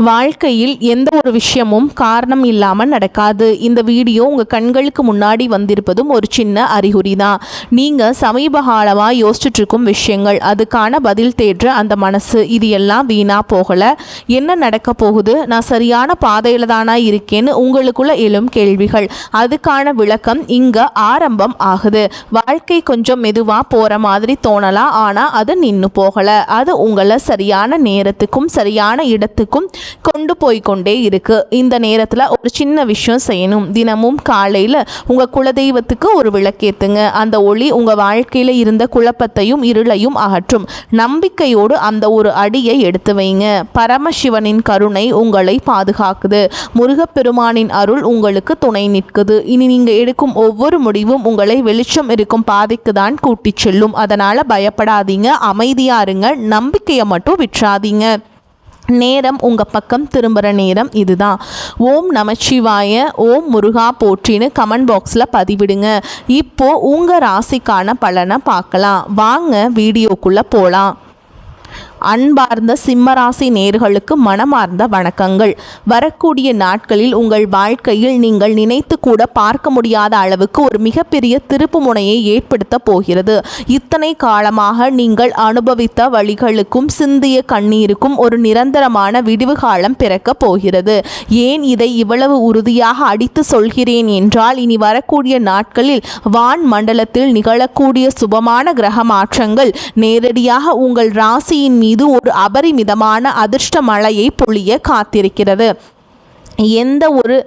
வாழ்க்கையில் எந்த ஒரு விஷயமும் காரணம் இல்லாமல் நடக்காது. இந்த வீடியோ உங்கள் கண்களுக்கு முன்னாடி வந்திருப்பதும் ஒரு சின்ன அறிகுறி தான். நீங்கள் சமீப காலமாக யோசிச்சுட்டு இருக்கும் விஷயங்கள், அதுக்கான பதில் தேடுற அந்த மனசு, இது எல்லாம் வீணாக போகலை. என்ன நடக்க போகுது, நான் சரியான பாதையில் தானா இருக்கேன்னு உங்களுக்குள்ள எழும் கேள்விகள், அதுக்கான விளக்கம் இங்கே ஆரம்பம் ஆகுது. வாழ்க்கை கொஞ்சம் மெதுவாக போகிற மாதிரி தோணலாம், ஆனால் அது நின்று போகலை. அது உங்களை சரியான நேரத்துக்கும் சரியான இடத்துக்கும் கொண்டு போய்கொண்டே இருக்கு. இந்த நேரத்தில் ஒரு சின்ன விஷயம் செய்யணும். தினமும் காலையில் உங்கள் குலதெய்வத்துக்கு ஒரு விளக்கேற்றுங்க. அந்த ஒளி உங்கள் வாழ்க்கையில் இருந்த குழப்பத்தையும் இருளையும் அகற்றும். நம்பிக்கையோடு அந்த ஒரு அடியை எடுத்து வைங்க. பரமசிவனின் கருணை உங்களை பாதுகாக்குது. முருகப்பெருமானின் அருள் உங்களுக்கு துணை நிற்குது. இனி நீங்கள் எடுக்கும் ஒவ்வொரு முடிவும் உங்களை வெளிச்சம் இருக்கும் பாதைக்கு தான் கூட்டி செல்லும். அதனால் பயப்படாதீங்க, அமைதியா இருங்க, நம்பிக்கையை மட்டும் விட்டுறாதீங்க. நேரம் உங்கள் பக்கம் திரும்புகிற நேரம் இதுதான். ஓம் நமச்சிவாய, ஓம் முருகா போற்றின்னு கமெண்ட் பாக்ஸில் பதிவிடுங்க. இப்போது உங்கள் ராசிக்கான பலனை பார்க்கலாம். வாங்க வீடியோக்குள்ளே போகலாம். அன்பார்ந்த சிம்மராசி நேர்களுக்கு மனமார்ந்த வணக்கங்கள். வரக்கூடிய நாட்களில் உங்கள் வாழ்க்கையில் நீங்கள் நினைத்து கூட பார்க்க முடியாத அளவுக்கு ஒரு மிகப்பெரிய திருப்பு முனையை ஏற்படுத்த போகிறது. இத்தனை காலமாக நீங்கள் அனுபவித்த வழிகளுக்கும் சிந்திய கண்ணீருக்கும் ஒரு நிரந்தரமான விடிவு காலம் பிறக்க போகிறது. ஏன் இதை இவ்வளவு உறுதியாக அடித்து சொல்கிறேன் என்றால், இனி வரக்கூடிய நாட்களில் வான் மண்டலத்தில் நிகழக்கூடிய சுபமான கிரக மாற்றங்கள் நேரடியாக உங்கள் ராசியின் மீது ஒரு அபரிமிதமான அதிர்ஷ்ட மழையை பொழிய காத்திருக்கிறது. எந்த ஒரு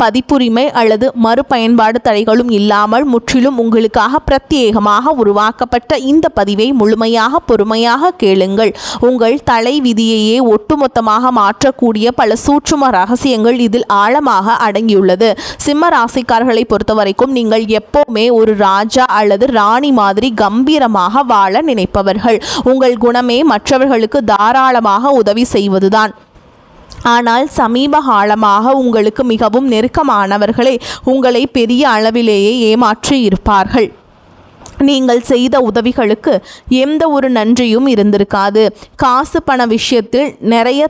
பதிப்புரிமை அல்லது மறுபயன்பாடு தடைகளும் இல்லாமல் முற்றிலும் உங்களுக்காக பிரத்யேகமாக உருவாக்கப்பட்ட இந்த பதிவை முழுமையாக பொறுமையாக கேளுங்கள். உங்கள் தலை விதியையே ஒட்டுமொத்தமாக மாற்றக்கூடிய பல சூட்சும ரகசியங்கள் இதில் ஆழமாக அடங்கியுள்ளது. சிம்ம ராசிக்காரர்களை பொறுத்தவரைக்கும் நீங்கள் எப்போவுமே ஒரு ராஜா அல்லது ராணி மாதிரி கம்பீரமாக வாழ நினைப்பவர்கள். உங்கள் குணமே மற்றவர்களுக்கு தாராளமாக உதவி செய்வதுதான். ஆனால் சமீப காலமாக உங்களுக்கு மிகவும் நெருக்கமானவர்களே உங்களை பெரிய அளவிலேயே ஏமாற்றி இருப்பார்கள். நீங்கள் செய்த உதவிகளுக்கு எந்த ஒரு நன்றியும் இருந்திருக்காது. காசு பண விஷயத்தில் நிறைய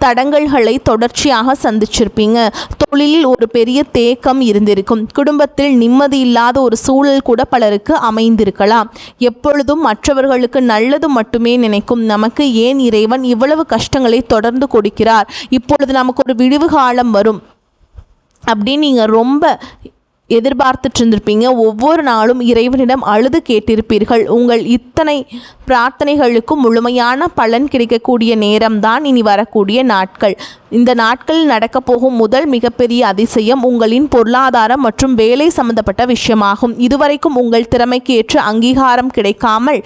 தடங்கல்களை தொடர்ச்சியாக சந்திச்சிருப்பீங்க. தொழிலில் ஒரு பெரிய தேக்கம் இருந்திருக்கும். குடும்பத்தில் நிம்மதி இல்லாத ஒரு சூழல் கூட பலருக்கு அமைந்திருக்கலாம். எப்பொழுதும் மற்றவர்களுக்கு நல்லது மட்டுமே நினைக்கும் நமக்கு ஏன் இறைவன் இவ்வளவு கஷ்டங்களை தொடர்ந்து கொடுக்கிறார், இப்பொழுது நமக்கு ஒரு விடிவு காலம் வரும் அப்படின்னு நீங்கள் ரொம்ப எதிர்பார்த்துட்டு இருந்திருப்பீங்க. ஒவ்வொரு நாளும் இறைவனிடம் அழுது கேட்டிருப்பீர்கள். உங்கள் இத்தனை பிரார்த்தனைகளுக்கும் முழுமையான பலன் கிடைக்கக்கூடிய நேரம்தான் இனி வரக்கூடிய நாட்கள். இந்த நாட்களில் நடக்கப் போகும் முதல் மிகப்பெரிய அதிசயம் உங்களின் பொருளாதாரம் மற்றும் வேலை சம்பந்தப்பட்ட விஷயமாகும். இதுவரைக்கும் உங்கள் திறமைக்கு ஏற்ற அங்கீகாரம் கிடைக்காமல்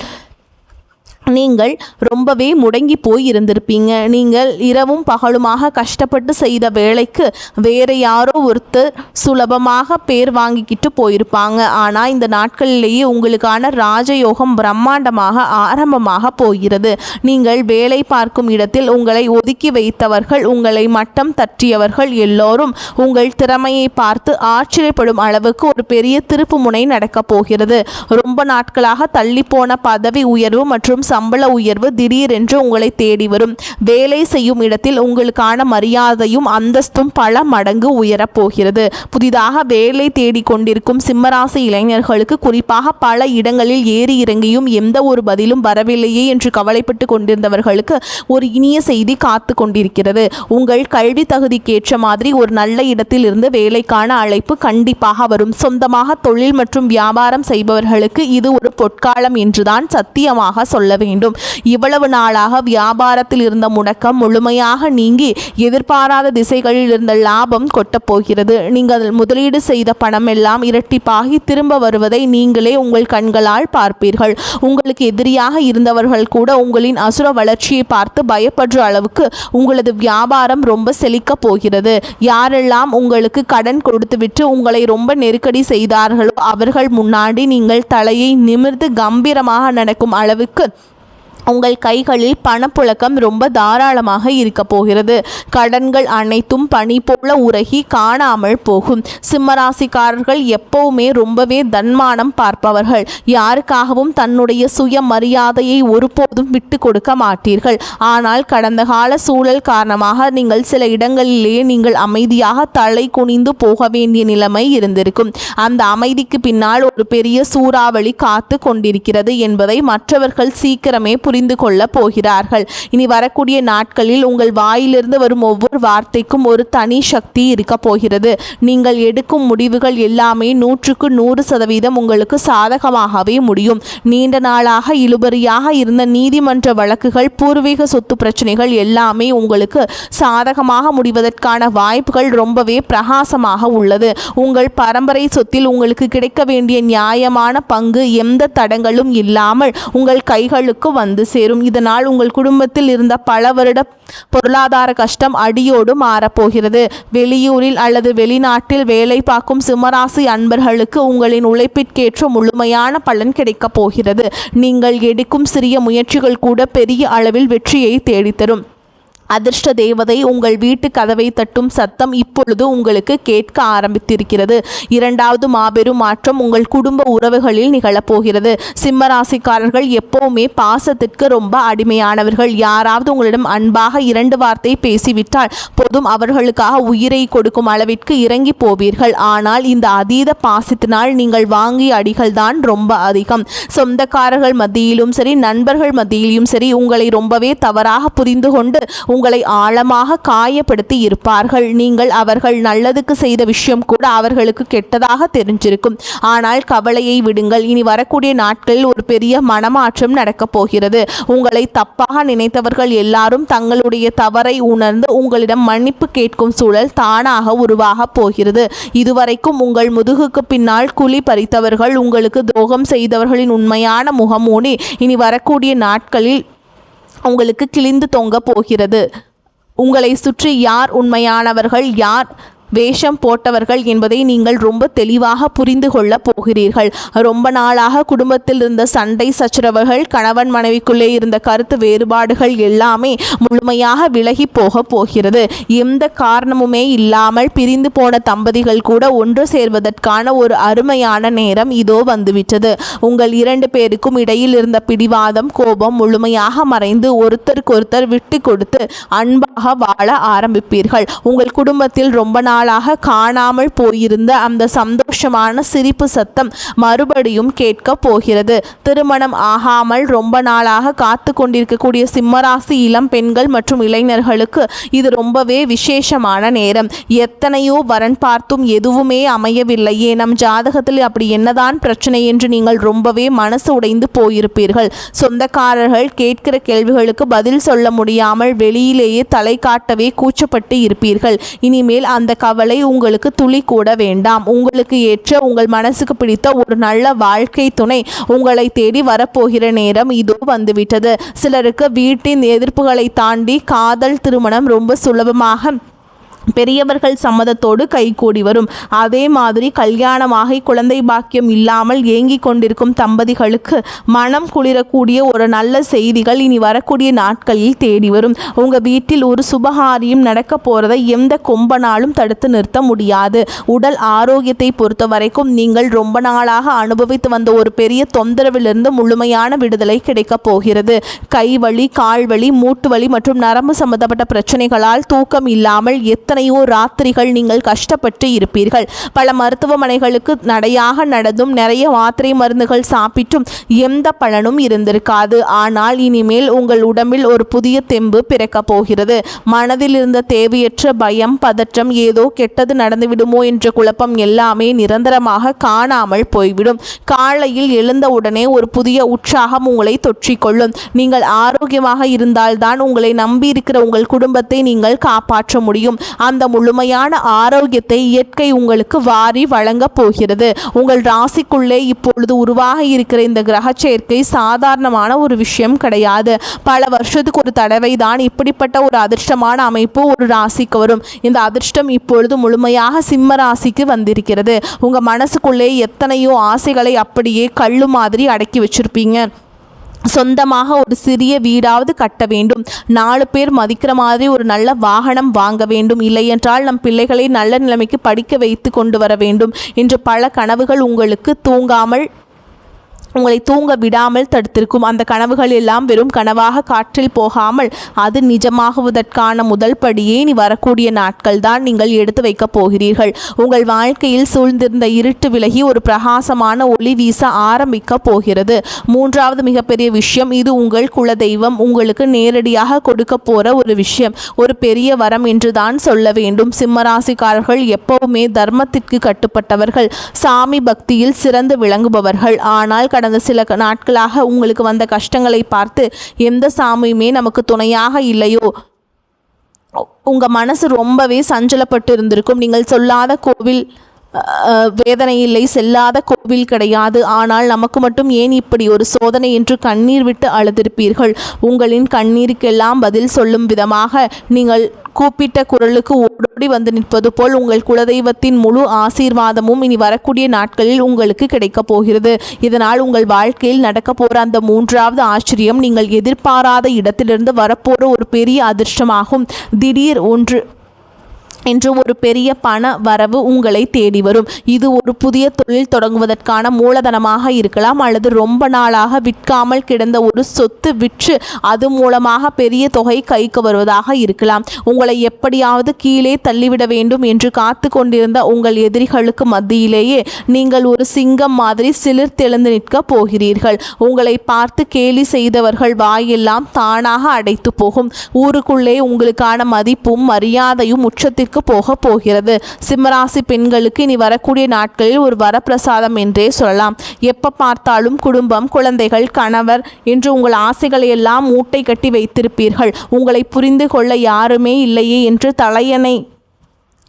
நீங்கள் ரொம்பவே முடங்கி போய் இருந்திருப்பீங்க. நீங்கள் இரவும் பகலுமாக கஷ்டப்பட்டு செய்த வேலைக்கு வேறு யாரோ ஒருத்தர் சுலபமாக பேர் வாங்கிக்கிட்டு போயிருப்பாங்க. ஆனால் இந்த நாட்களிலேயே உங்களுக்கான ராஜயோகம் பிரம்மாண்டமாக ஆரம்பமாக போகிறது. நீங்கள் வேலை பார்க்கும் இடத்தில் உங்களை ஒதுக்கி வைத்தவர்கள், உங்களை மட்டம் தட்டியவர்கள் எல்லோரும் உங்கள் திறமையை பார்த்து ஆச்சரியப்படும் அளவுக்கு ஒரு பெரிய திருப்பு முனை நடக்கப் போகிறது. ரொம்ப நாட்களாக தள்ளிப்போன பதவி உயர்வு மற்றும் சம்பள உயர்வு திடீரென்று உங்களை தேடி வரும். வேலை செய்யும் இடத்தில் உங்களுக்கான மரியாதையும் அந்தஸ்தும் பல மடங்கு உயரப்போகிறது. புதிதாக வேலை தேடி கொண்டிருக்கும் சிம்மராசி இளைஞர்களுக்கு, குறிப்பாக பல இடங்களில் ஏறி இறங்கியும் எந்த ஒரு பதிலும் வரவில்லையே என்று கவலைப்பட்டு கொண்டிருந்தவர்களுக்கு ஒரு இனிய செய்தி காத்து கொண்டிருக்கிறது. உங்கள் கல்வி தகுதிக்கேற்ற மாதிரி ஒரு நல்ல இடத்தில் இருந்து வேலைக்கான அழைப்பு கண்டிப்பாக வரும். சொந்தமாக தொழில் மற்றும் வியாபாரம் செய்பவர்களுக்கு இது ஒரு பொற்காலம் என்றுதான் சத்தியமாக சொல்ல வேண்டும். இவ்வளவு நாளாக வியாபாரத்தில் இருந்த முடக்கம் முழுமையாக நீங்கி எதிர்பாராத திசைகளில் இருந்த லாபம் கொட்டப்போகிறது. நீங்கள் முதலீடு செய்த பணம் எல்லாம் இரட்டிப்பாகி திரும்ப வருவதை நீங்களே உங்கள் கண்களால் பார்ப்பீர்கள். உங்களுக்கு எதிரியாக இருந்தவர்கள் கூட உங்களின் அசுர வளர்ச்சியை பார்த்து பயப்படுற அளவுக்கு உங்களது வியாபாரம் ரொம்ப செழிக்க போகிறது. யாரெல்லாம் உங்களுக்கு கடன் கொடுத்துவிட்டு உங்களை ரொம்ப நெருக்கடி செய்தார்களோ அவர்கள் முன்னாடி நீங்கள் தலையை நிமிர்ந்து கம்பீரமாக நடக்கும் அளவுக்கு உங்கள் கைகளில் பணப்புழக்கம் ரொம்ப தாராளமாக இருக்க போகிறது. கடன்கள் அனைத்தும் பனி போல உருகி காணாமல் போகும். சிம்மராசிக்காரர்கள் எப்பவுமே ரொம்பவே தன்மானம் பார்ப்பவர்கள். யாருக்காகவும் தன்னுடைய சுய மரியாதையை ஒருபோதும் விட்டு கொடுக்க மாட்டீர்கள். ஆனால் கடந்த கால சூழல் காரணமாக நீங்கள் சில இடங்களிலேயே நீங்கள் அமைதியாக தலை குனிந்து போக வேண்டிய நிலைமை இருந்திருக்கும். அந்த அமைதிக்கு பின்னால் ஒரு பெரிய சூறாவளி காத்து கொண்டிருக்கிறது என்பதை மற்றவர்கள் சீக்கிரமே புரிந்து கொள்ள போகிறார்கள். இனி வரக்கூடிய நாட்களில் உங்கள் வாயிலிருந்து வரும் ஒவ்வொரு வார்த்தைக்கும் ஒரு தனி சக்தி இருக்க போகிறது. நீங்கள் எடுக்கும் முடிவுகள் எல்லாமே 100% உங்களுக்கு சாதகமாகவே முடியும். நீண்ட நாளாக இழுபறியாக இருந்த நீதிமன்ற வழக்குகள், பூர்வீக சொத்து பிரச்சனைகள் எல்லாமே உங்களுக்கு சாதகமாக முடிவதற்கான வாய்ப்புகள் ரொம்பவே பிரகாசமாக உள்ளது. உங்கள் பரம்பரை சொத்தில் உங்களுக்கு கிடைக்க வேண்டிய நியாயமான பங்கு எந்த தடங்களும் இல்லாமல் உங்கள் கைகளுக்கு வந்து சேரும். இதனால் உங்கள் குடும்பத்தில் இருந்த பல வருட பொருளாதார கஷ்டம் அடியோடு மாறப்போகிறது. வெளியூரில் அல்லது வெளிநாட்டில் வேலை பார்க்கும் சிம்மராசி அன்பர்களுக்கு உங்களின் உழைப்பிற்கேற்ற முழுமையான பலன் கிடைக்கப் போகிறது. நீங்கள் எடுக்கும் சிறிய முயற்சிகள் கூட பெரிய அளவில் வெற்றியை தேடித்தரும். அதிர்ஷ்ட தேவதை உங்கள் வீட்டு கதவை தட்டும் சத்தம் இப்பொழுது உங்களுக்கு கேட்க ஆரம்பித்திருக்கிறது. இரண்டாவது மாபெரும் மாற்றம் உங்கள் குடும்ப உறவுகளில் நிகழப்போகிறது. சிம்மராசிக்காரர்கள் எப்பவுமே பாசத்திற்கு ரொம்ப அடிமையானவர்கள். யாராவது உங்களிடம் அன்பாக 2 வார்த்தை பேசிவிட்டால் போதும் அவர்களுக்காக உயிரை கொடுக்கும் அளவிற்கு இறங்கி போவீர்கள். ஆனால் இந்த அதீத பாசத்தினால் நீங்கள் வாங்கிய அடிகள் தான் ரொம்ப அதிகம். சொந்தக்காரர்கள் மத்தியிலும் சரி, நண்பர்கள் மத்தியிலும் சரி, உங்களை ரொம்பவே தவறாக புரிந்து கொண்டு உங்களை ஆழமாக காயப்படுத்தி இருப்பார்கள். நீங்கள் அவர்கள் நல்லதுக்கு செய்த விஷயம் கூட அவர்களுக்கு கெட்டதாக தெரிஞ்சிருக்கும். ஆனால் கவலையை விடுங்கள். இனி வரக்கூடிய நாட்களில் ஒரு பெரிய மனமாற்றம் நடக்கப் போகிறது. உங்களை தப்பாக நினைத்தவர்கள் எல்லாரும் தங்களுடைய தவறை உணர்ந்து உங்களிடம் மன்னிப்பு கேட்கும் சூழல் தானாக உருவாக போகிறது. இதுவரைக்கும் உங்கள் முதுகுக்கு பின்னால் குழி பறித்தவர்கள், உங்களுக்கு துரோகம் செய்தவர்களின் உண்மையான முகமூடி இனி வரக்கூடிய நாட்களில் உங்களுக்கு கிழிந்து தொங்க போகிறது. உங்களை சுற்றி யார் உண்மையானவர்கள், யார் வேஷம் போட்டவர்கள் என்பதை நீங்கள் ரொம்ப தெளிவாக புரிந்து கொள்ள போகிறீர்கள். ரொம்ப நாளாக குடும்பத்தில் இருந்த சண்டை சச்சரவுகள், கணவன் மனைவிக்குள்ளே இருந்த கருத்து வேறுபாடுகள் எல்லாமே முழுமையாக விலகி போக போகிறது. எந்த காரணமுமே இல்லாமல் பிரிந்து போன தம்பதிகள் கூட ஒன்று சேர்வதற்கான ஒரு அருமையான நேரம் இதோ வந்துவிட்டது. உங்கள் 2 பேருக்கும் இடையில் இருந்த பிடிவாதம், கோபம் முழுமையாக மறைந்து ஒருத்தருக்கொருத்தர் விட்டு கொடுத்து அன்பாக வாழ ஆரம்பிப்பீர்கள். உங்கள் குடும்பத்தில் ரொம்ப நாளாக காணாமல் போயிருந்த அந்த சந்தோஷமான சிரிப்பு சத்தம் மறுபடியும் கேட்க போகிறது. திருமணம் ஆகாமல் ரொம்ப நாளாக காத்து கொண்டிருக்கக்கூடிய சிம்மராசி இளம் பெண்கள் மற்றும் இளைஞர்களுக்கு இது ரொம்பவே விசேஷமான நேரம். எத்தனையோ வரன் பார்த்தும் எதுவுமே அமையவில்லையே, நம் ஜாதகத்தில் அப்படி என்னதான் பிரச்சனை என்று நீங்கள் ரொம்பவே மனசு உடைந்து போயிருப்பீர்கள். சொந்தக்காரர்கள் கேட்கிற கேள்விகளுக்கு பதில் சொல்ல முடியாமல் வெளியிலேயே தலை காட்டவே கூச்சப்பட்டு இருப்பீர்கள். இனிமேல் அந்த கவலை உங்களுக்கு துளி கூட வேண்டாம். உங்களுக்கு ஏற்ற, உங்கள் மனசுக்கு பிடித்த ஒரு நல்ல வாழ்க்கை துணை உங்களை தேடி வரப்போகிற நேரம் இதோ வந்துவிட்டது. சிலருக்கு வீட்டின் எதிர்ப்புகளை தாண்டி காதல் திருமணம் ரொம்ப சுலபமாக பெரியவர்கள் சம்மதத்தோடு கைகூடி வரும். அதே மாதிரி கல்யாணமாகி குழந்தை பாக்கியம் இல்லாமல் ஏங்கி கொண்டிருக்கும் தம்பதிகளுக்கு மனம் குளிரக்கூடிய ஒரு நல்ல செய்திகள் இனி வரக்கூடிய நாட்களில் தேடி வரும். உங்கள் வீட்டில் ஒரு சுபகாரியம் நடக்க போகிறதை எந்த கொம்பனாலும் தடுத்து நிறுத்த முடியாது. உடல் ஆரோக்கியத்தை பொறுத்த வரைக்கும் நீங்கள் ரொம்ப நாளாக அனுபவித்து வந்த ஒரு பெரிய தொந்தரவிலிருந்து முழுமையான விடுதலை கிடைக்கப் போகிறது. கைவலி, கால்வலி, மூட்டு வலி மற்றும் நரம்பு சம்பந்தப்பட்ட பிரச்சனைகளால் தூக்கம் இல்லாமல் எத்தனையோ ராத்திரிகள் நீங்கள் கஷ்டப்பட்டு இருப்பீர்கள். பல மருத்துவமனைகளுக்கு நடையாக நடந்தும் நிறைய மாத்திரை மருந்துகள் சாப்பிட்டும் எந்த பலனும் இருந்திருக்காது. ஆனால் இனிமேல் உங்கள் உடம்பில் ஒரு புதிய தெம்பு பிறக்க போகிறது. மனதில் இருந்த தேவையற்ற பயம், பதற்றம், ஏதோ கெட்டது நடந்துவிடுமோ என்ற குழப்பம் எல்லாமே நிரந்தரமாக காணாமல் போய்விடும். காலையில் எழுந்தவுடனே ஒரு புதிய உற்சாகம் உங்களை தொற்றிக்கொள்ளும். நீங்கள் ஆரோக்கியமாக இருந்தால்தான் உங்களை நம்பியிருக்கிற உங்கள் குடும்பத்தை நீங்கள் காப்பாற்ற முடியும். அந்த முழுமையான ஆரோக்கியத்தை இயற்கை உங்களுக்கு வாரி வழங்கப் போகிறது. உங்கள் ராசிக்குள்ளே இப்பொழுது உருவாக இருக்கிற இந்த கிரக சேர்க்கை சாதாரணமான ஒரு விஷயம் கிடையாது. பல வருஷத்துக்கு ஒரு தடவை தான் இப்படிப்பட்ட ஒரு அதிர்ஷ்டமான அமைப்பு ஒரு ராசிக்கு வரும். இந்த அதிர்ஷ்டம் இப்பொழுது முழுமையாக சிம்ம ராசிக்கு வந்திருக்கிறது. உங்கள் மனசுக்குள்ளே எத்தனையோ ஆசைகளை அப்படியே கல்லு மாதிரி அடக்கி வச்சிருப்பீங்க. சொந்தமாக ஒரு சிறிய வீடாவது கட்ட வேண்டும், 4 பேர் மதிக்கிற மாதிரி ஒரு நல்ல வாகனம் வாங்க வேண்டும், இல்லையென்றால் நம் பிள்ளைகளை நல்ல நிலைமைக்கு படிக்க வைத்து கொண்டு வர வேண்டும் என்று பல கனவுகள் உங்களுக்கு உங்களை தூங்க விடாமல் தடுத்திருக்கும். அந்த கனவுகள் எல்லாம் வெறும் கனவாக காற்றில் போகாமல் அது நிஜமாகுவதற்கான முதல் படியே இனி வரக்கூடிய நாட்கள் தான் நீங்கள் எடுத்து வைக்கப் போகிறீர்கள். உங்கள் வாழ்க்கையில் சூழ்ந்திருந்த இருட்டு விலகி ஒரு பிரகாசமான ஒளி வீச ஆரம்பிக்க போகிறது. 3வது மிகப்பெரிய விஷயம், இது உங்கள் குலதெய்வம் உங்களுக்கு நேரடியாக கொடுக்க போற ஒரு விஷயம், ஒரு பெரிய வரம் என்று தான் சொல்ல வேண்டும். சிம்மராசிக்காரர்கள் எப்பவுமே தர்மத்திற்கு கட்டுப்பட்டவர்கள், சாமி பக்தியில் சிறந்து விளங்குபவர்கள். ஆனால் கடந்த சில நாட்களாக உங்களுக்கு வந்த கஷ்டங்களை பார்த்து எந்த சாமியுமே நமக்கு துணையாக இல்லையோ, உங்கள் மனசு ரொம்பவே சஞ்சலப்பட்டு இருந்திருக்கும். நீங்கள் சொல்லாத கோவில் வேதனை இல்லை, செல்லாத கோவில் கிடையாது, ஆனால் நமக்கு மட்டும் ஏன் இப்படி ஒரு சோதனை என்று கண்ணீர் விட்டு அழுதிருப்பீர்கள். உங்களின் கண்ணீருக்கெல்லாம் பதில் சொல்லும் விதமாக நீங்கள் கூப்பிட்ட குரலுக்கு ஓடோடி வந்து நிற்பது போல் உங்கள் குலதெய்வத்தின் முழு ஆசீர்வாதமும் இனி வரக்கூடிய நாட்களில் உங்களுக்கு கிடைக்கப் போகிறது. இதனால் உங்கள் வாழ்க்கையில் நடக்க போகிற அந்த 3வது ஆச்சரியம் நீங்கள் எதிர்பாராத இடத்திலிருந்து வரப்போகிற ஒரு பெரிய அதிர்ஷ்டமாகும். திடீர் என்று ஒரு பெரிய பண வரவு உங்களை தேடி வரும். இது ஒரு புதிய தொழில் தொடங்குவதற்கான மூலதனமாக இருக்கலாம், அல்லது ரொம்ப நாளாக விற்காமல் கிடந்த ஒரு சொத்து விற்று அது மூலமாக பெரிய தொகை கைக்கு வருவதாக இருக்கலாம். உங்களை எப்படியாவது கீழே தள்ளிவிட வேண்டும் என்று காத்து கொண்டிருந்த உங்கள் எதிரிகளுக்கு மத்தியிலேயே நீங்கள் ஒரு சிங்கம் மாதிரி சிலிர்த்தெழுந்து நிற்க போகிறீர்கள். உங்களை பார்த்து கேலி செய்தவர்கள் வாயெல்லாம் தானாக அடைத்து போகும். ஊருக்குள்ளே உங்களுக்கான மதிப்பும் மரியாதையும் உச்சத்திற்கு போக போகிறது. சிம்மராசி பெண்களுக்கு இனி வரக்கூடிய நாட்களில் ஒரு வரப்பிரசாதம் என்றே சொல்லலாம். எப்ப பார்த்தாலும் குடும்பம், குழந்தைகள், கணவர் என்று உங்கள் ஆசைகளை எல்லாம் மூட்டை கட்டி வைத்திருப்பீர்கள். உங்களை புரிந்து கொள்ள யாருமே இல்லையே என்று தலையணை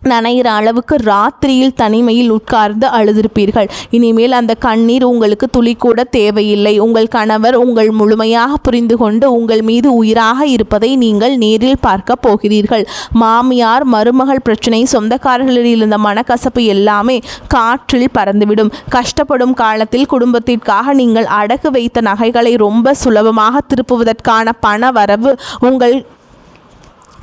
நனைகிற அளவுக்கு ராத்திரியில் தனிமையில் உட்கார்ந்து அழுதிருப்பீர்கள். இனிமேல் அந்த கண்ணீர் உங்களுக்கு துளி கூட தேவையில்லை. உங்கள் கணவர் உங்கள் முழுமையாக புரிந்து கொண்டு உங்கள் மீது உயிராக இருப்பதை நீங்கள் நேரில் பார்க்க போகிறீர்கள். மாமியார் மருமகள் பிரச்சனை, சொந்தக்காரர்களில் இருந்த மனக்கசப்பு எல்லாமே காற்றில் பறந்துவிடும். கஷ்டப்படும் காலத்தில் குடும்பத்திற்காக நீங்கள் அடகு வைத்த நகைகளை ரொம்ப சுலபமாக திருப்புவதற்கான பண வரவு உங்கள்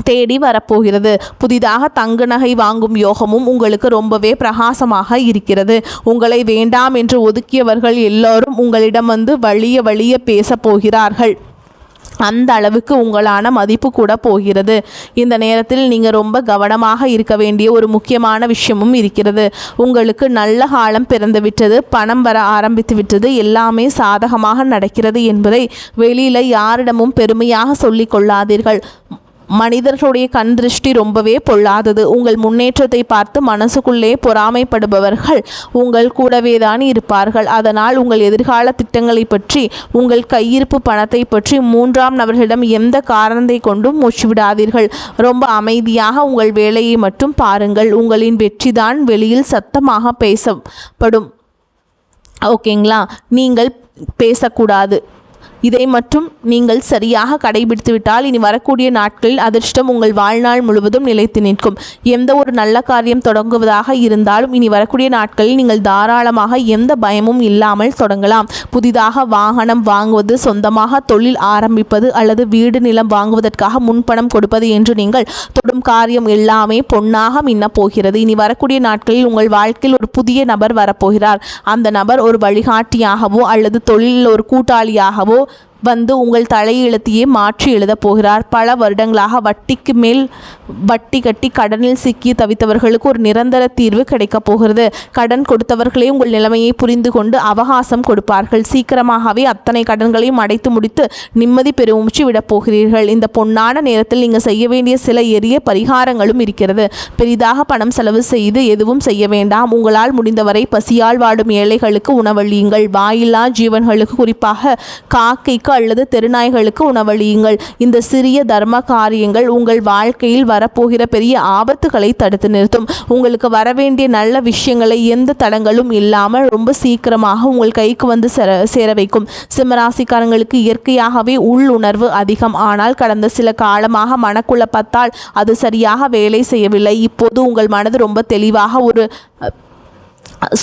தேடி வரப்போகிறது. புதிதாக தங்க நகை வாங்கும் யோகமும் உங்களுக்கு ரொம்பவே பிரகாசமாக இருக்கிறது. உங்களை வேண்டாம் என்று ஒதுக்கியவர்கள் எல்லோரும் உங்களிடம் வந்து வழிய பேச போகிறார்கள். அந்த அளவுக்கு உங்களான மதிப்பு கூட போகிறது. இந்த நேரத்தில் நீங்கள் ரொம்ப கவனமாக இருக்க வேண்டிய ஒரு முக்கியமான விஷயமும் இருக்கிறது. உங்களுக்கு நல்ல காலம் பிறந்து விட்டது, பணம் வர ஆரம்பித்து விட்டது, எல்லாமே சாதகமாக நடக்கிறது என்பதை வெளியில் யாரிடமும் பெருமையாக சொல்லிக் கொள்ளாதீர்கள். மனிதர்களுடைய கண் திருஷ்டி ரொம்பவே பொல்லாதது. உங்கள் முன்னேற்றத்தை பார்த்து மனசுக்குள்ளே பொறாமைப்படுபவர்கள் உங்கள் கூடவே தான் இருப்பார்கள். அதனால் உங்கள் எதிர்கால திட்டங்களை பற்றி, உங்கள் கையிருப்பு பணத்தை பற்றி 3ஆம் நபர்களிடம் எந்த காரணத்தை கொண்டும் மூச்சுவிடாதீர்கள். ரொம்ப அமைதியாக உங்கள் வேலையை மட்டும் பாருங்கள். உங்களின் வெற்றிதான் வெளியில் சத்தமாக பேசப்படும். ஓகேங்களா? நீங்கள் பேசக்கூடாது. இதை மட்டும் நீங்கள் சரியாக கடைபிடித்துவிட்டால் இனி வரக்கூடிய நாட்களில் அதிர்ஷ்டம் உங்கள் வாழ்நாள் முழுவதும் நிலைத்து நிற்கும். எந்த ஒரு நல்ல காரியம் தொடங்குவதாக இருந்தாலும் இனி வரக்கூடிய நாட்களில் நீங்கள் தாராளமாக எந்த பயமும் இல்லாமல் தொடங்கலாம். புதிதாக வாகனம் வாங்குவது, சொந்தமாக தொழில் ஆரம்பிப்பது அல்லது வீடு நிலம் வாங்குவதற்காக முன்பணம் கொடுப்பது என்று நீங்கள் தொடும் காரியம் எல்லாமே பொன்னாக மின்னப் போகிறது. இனி வரக்கூடிய நாட்களில் உங்கள் வாழ்க்கையில் ஒரு புதிய நபர் வரப்போகிறார். அந்த நபர் ஒரு வழிகாட்டியாகவோ அல்லது தொழிலில் ஒரு கூட்டாளியாகவோ வந்து உங்கள் தலையெழுத்தையே மாற்றி எழுதப் போகிறார். பல வருடங்களாக வட்டிக்கு மேல் வட்டி கட்டி கடனில் சிக்கி தவித்தவர்களுக்கு ஒரு நிரந்தர தீர்வு கிடைக்கப் போகிறது. கடன் கொடுத்தவர்களே உங்கள் நிலைமையை புரிந்து கொண்டு அவகாசம் கொடுப்பார்கள். சீக்கிரமாகவே அத்தனை கடன்களையும் அடைத்து முடித்து நிம்மதி பெருமூச்சு விடப் போகிறீர்கள். இந்த பொன்னான நேரத்தில் நீங்கள் செய்ய வேண்டிய சில எளிய பரிகாரங்களும் இருக்கிறது. பெரிதாக பணம் செலவு செய்து எதுவும் செய்ய வேண்டாம். உங்களால் முடிந்தவரை பசியால் வாடும் ஏழைகளுக்கு உணவளியுங்கள். வாயில்லா ஜீவன்களுக்கு, குறிப்பாக காக்கைக்கு அல்லது தெருநாய்களுக்கு உணவளியுங்கள். இந்த சிறிய தர்ம காரியங்கள் உங்கள் வாழ்க்கையில் வரப்போகிற பெரிய ஆபத்துகளை தடுத்து நிறுத்தும். உங்களுக்கு வரவேண்டிய நல்ல விஷயங்களை எந்த தடங்களும் இல்லாமல் ரொம்ப சீக்கிரமாக உங்கள் கைக்கு வந்து சேர வைக்கும். சிம்மராசிக்காரங்களுக்கு இயற்கையாகவே உள்ளுணர்வு அதிகம். ஆனால் கடந்த சில காலமாக மனக்குழப்பத்தால் அது சரியாக வேலை செய்யவில்லை. இப்போது உங்கள் மனது ரொம்ப தெளிவாக ஒரு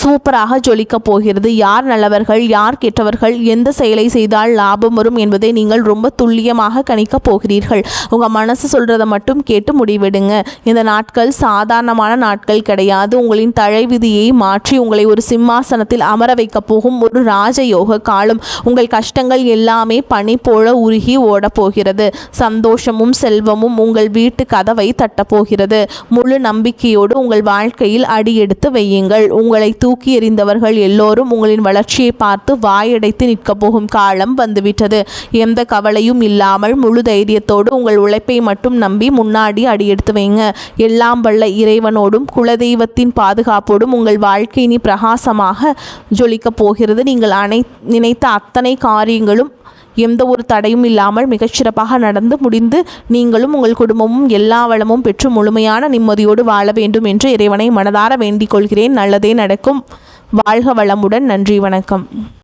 சூப்பராக ஜொலிக்க போகிறது. யார் நல்லவர்கள், யார் கெட்டவர்கள், எந்த செயலை செய்தால் லாபம் வரும் என்பதை நீங்கள் ரொம்ப துல்லியமாக கணிக்க போகிறீர்கள். உங்கள் மனசு சொல்கிறத மட்டும் கேட்டு முடிவெடுங்க. இந்த நாட்கள் சாதாரணமான நாட்கள் கிடையாது. உங்களின் தலைவிதியை மாற்றி உங்களை ஒரு சிம்மாசனத்தில் அமர வைக்க போகும் ஒரு ராஜயோக காலம். உங்கள் கஷ்டங்கள் எல்லாமே பனி போல உருகி ஓடப்போகிறது. சந்தோஷமும் செல்வமும் உங்கள் வீட்டு கதவை தட்டப்போகிறது. முழு நம்பிக்கையோடு உங்கள் வாழ்க்கையில் அடியெடுத்து வையுங்கள். உங்களை தூக்கி எறிந்தவர்கள் எல்லோரும் உங்களின் வளர்ச்சியை பார்த்து வாயடைத்து நிற்கப் போகும் காலம் வந்துவிட்டது. எந்த கவலையும் இல்லாமல் முழு தைரியத்தோடு உங்கள் உழைப்பை மட்டும் நம்பி முன்னாடி அடியெடுத்து வைங்க. எல்லாம் வல்ல இறைவனோடும் குலதெய்வத்தின் பாதுகாப்போடும் உங்கள் வாழ்க்கை இனி பிரகாசமாக ஜொலிக்கப் போகிறது. நீங்கள் நினைத்த அத்தனை காரியங்களும் எந்த ஒரு தடையும் இல்லாமல் மிகச்சிறப்பாக நடந்து முடிந்து நீங்களும் உங்கள் குடும்பமும் எல்லா வளமும் பெற்று முழுமையான நிம்மதியோடு வாழ வேண்டும் என்று இறைவனை மனதார வேண்டிக் கொள்கிறேன். நல்லதே நடக்கும். வாழ்க வளமுடன். நன்றி, வணக்கம்.